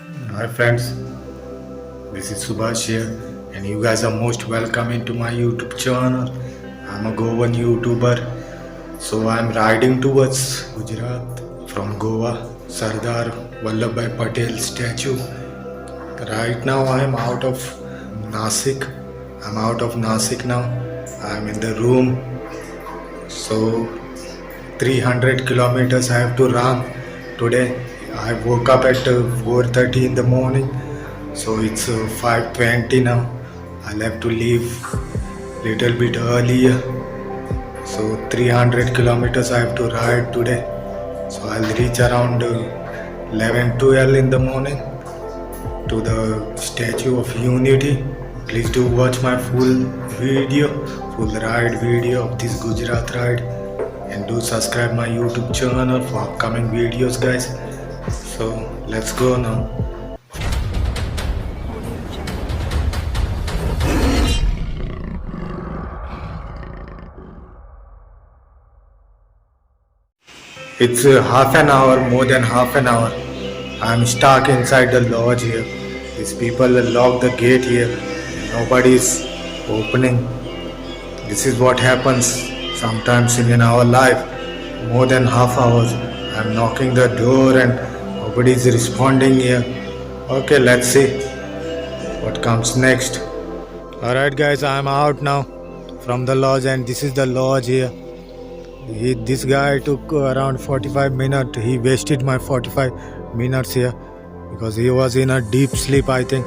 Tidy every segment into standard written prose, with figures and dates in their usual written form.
Hi friends, this is Subhash here, and you guys are most welcome into my YouTube channel. I'm a Goan YouTuber, so I'm riding towards Gujarat from Goa, Sardar Vallabhbhai Patel statue. Right now I'm out of Nasik. I'm out of Nasik now. I'm in the room, so 300 kilometers I have to run today. I woke up at 4:30 in the morning, so it's 5:20 now. I'll have to leave little bit earlier. So 300 kilometers I have to ride today. So I'll reach around 11:12 in the morning to the Statue of Unity. Please do watch my full ride video of this Gujarat ride, and do subscribe my YouTube channel for upcoming videos, guys. So let's go now. It's half an hour, more than half an hour. I'm stuck inside the lodge here. These people lock the gate here. Nobody's opening. This is what happens sometimes in our life. More than half hours. I'm knocking the door and nobody's responding here. Okay, let's see what comes next. Alright guys, I'm out now from the lodge, and this is the lodge here. This guy took around 45 minutes. He wasted my 45 minutes here because he was in a deep sleep, I think.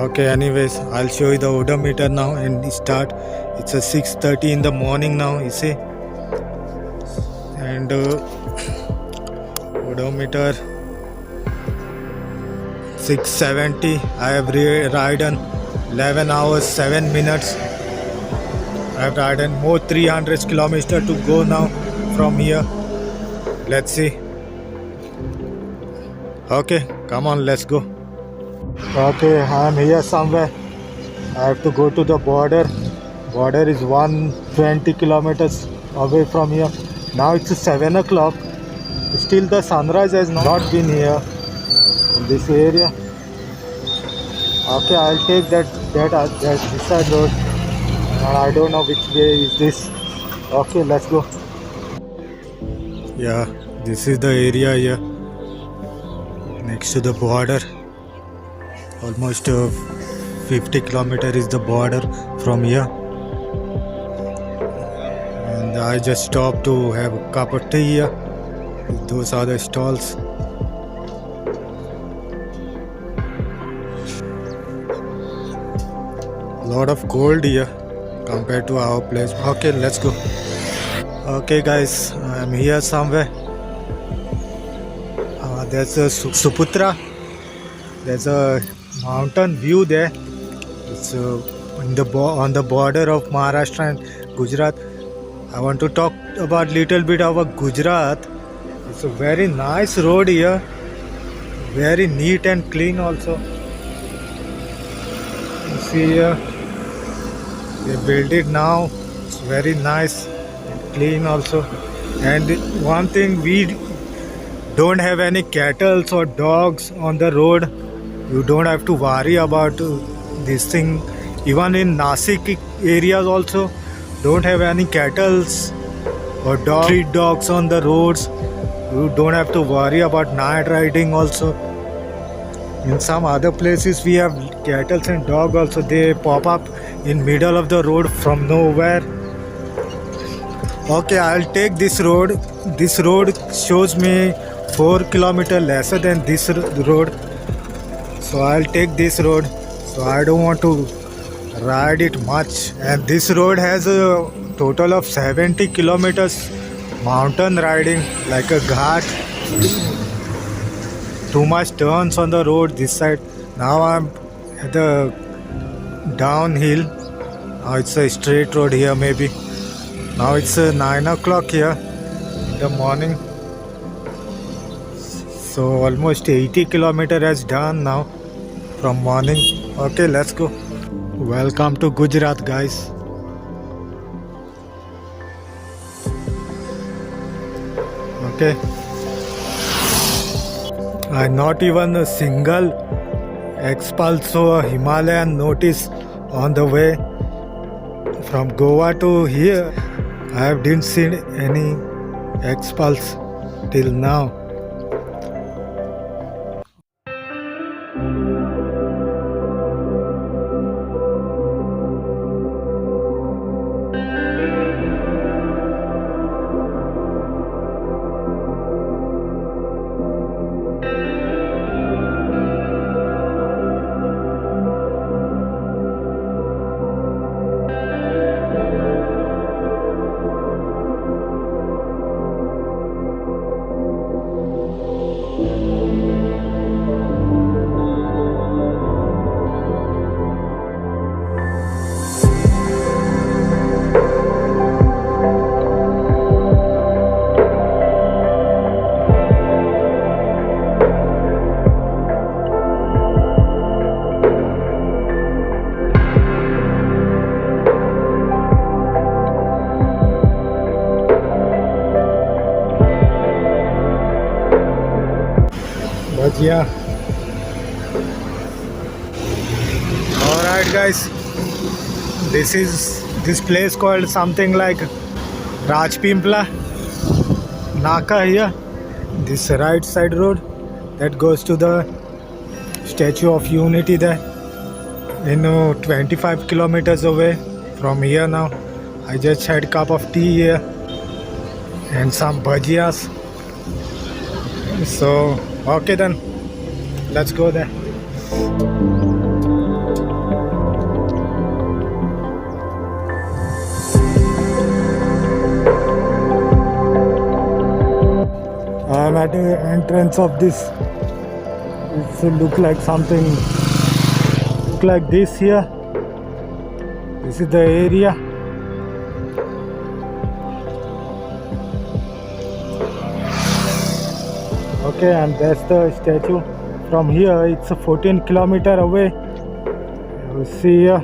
Okay, anyways, I'll show you the odometer now and start. It's a 6:30 in the morning now, you see. And odometer 670. I have ridden 11 hours 7 minutes. I have ridden more 300 kilometers to go now from here. Let's see. Okay, come on, let's go. Okay, I'm here somewhere. I have to go to the border. Border is 120 kilometers away from here. Now it's 7 o'clock. Still the sunrise has not been here in this area. Okay, I'll take that this side road. I don't know which way is this. Okay, let's go. Yeah, this is the area here next to the border. Almost 50 kilometers is the border from here. And I just stopped to have a cup of tea here. Those are the stalls. A lot of cold here compared to our place. Okay, let's go. Okay guys, I'm here somewhere. There's a Suputra. There's a mountain view there. It's on the border of Maharashtra and Gujarat. I want to talk about little bit about Gujarat. It's a very nice road here. Very neat and clean also. You see here. They built it now. It's very nice and clean also. And one thing, we don't have any cattle or dogs on the road. You don't have to worry about this thing. Even in Nasik areas also don't have any cattle or street dogs on the roads. You don't have to worry about night riding also. In some other places we have cattle and dogs also. They pop up in middle of the road from nowhere. Okay, I'll take this road. This road shows me 4 kilometers lesser than this road. So I'll take this road. So I don't want to ride it much. And this road has a total of 70 kilometers mountain riding, like a ghat. Too much turns on the road this side. Now I'm at the downhill. Now it's a straight road here maybe. Now it's 9 o'clock here in the morning. So almost 80 kilometers has done now from morning. Okay, let's go. Welcome to Gujarat, guys. Okay. Not even a single xpulse or Himalayan notice on the way from Goa to here. I didn't see any xpulse till now. But yeah, alright guys, this place called something like Rajpimpla Naka here. This right side road that goes to the Statue of Unity there. 25 kilometers away from here now. I just had a cup of tea here and some bhajias. So okay then, let's go there. I'm at the entrance of this. It look like something look like this here. This is the area. Okay, and that's the statue. From here it's 14 kilometers away. You see here.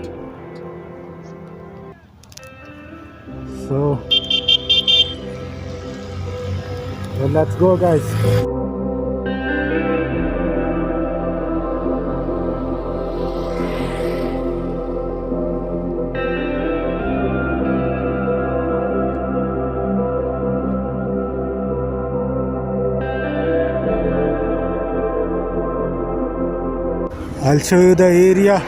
So well, let's go guys. I'll show you the area.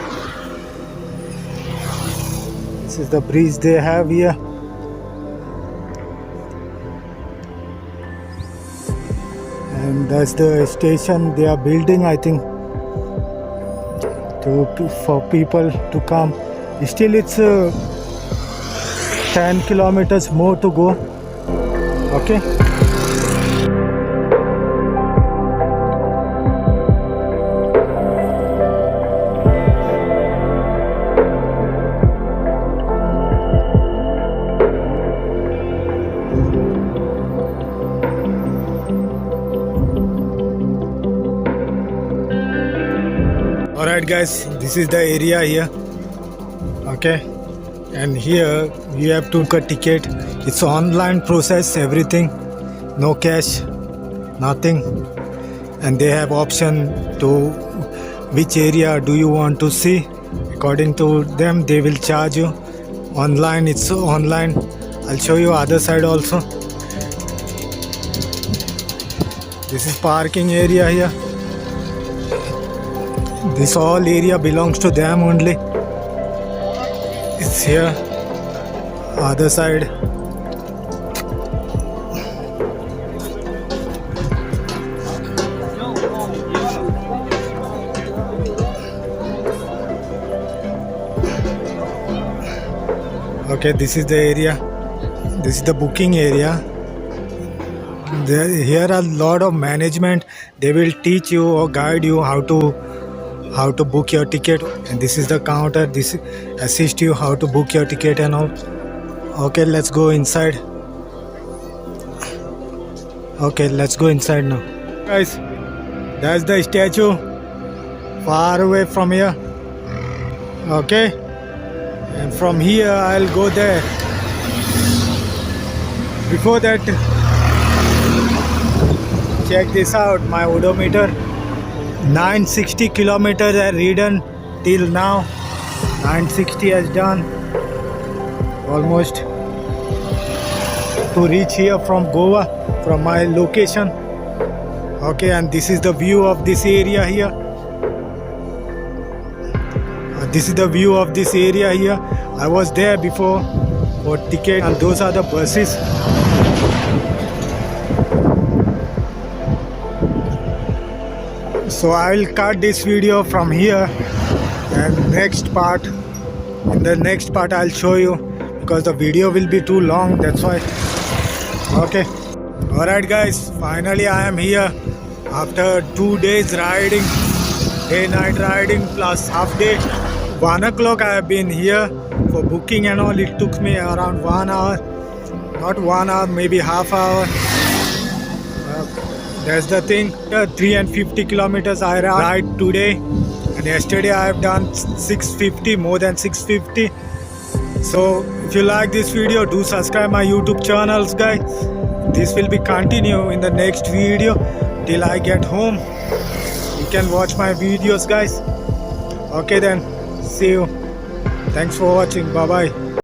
This is the bridge they have here. And that's the station they are building, I think, for people to come. Still it's 10 kilometers more to go. Okay. Alright guys, this is the area here. Okay, and here you have to book a ticket. It's online process, everything, no cash, nothing. And they have option to which area do you want to see. According to them, they will charge you. Online, it's online. I'll show you other side also. This is parking area here. This whole area belongs to them only. It's here, other side. Okay, this is the area. This is the booking area. Here are a lot of management. They will teach you or guide you how to book your ticket. And this is the counter. This assist you how to book your ticket and all. Okay, let's go inside. Okay, let's go inside now. Guys, that's the statue. Far away from here. Okay. And from here I'll go there. Before that, check this out, my odometer. 960 kilometers I ridden till now. 960 has done almost to reach here from Goa, from my location. Okay, and this is the view of this area here. This is the view of this area here. I was there before for ticket, and those are the buses. So I will cut this video from here, and in the next part I'll show you, because the video will be too long, that's why. Okay, alright guys, finally I am here after 2 days riding, day night riding plus half day. 1 o'clock I have been here for booking and all. It took me around 1 hour, not 1 hour, maybe half hour. That's the thing. 350 kilometers I ride today, and yesterday I have done 650, more than 650. So if you like this video, do subscribe my YouTube channels guys. This will be continue in the next video till I get home. You can watch my videos guys. Okay then, see you. Thanks for watching. Bye bye.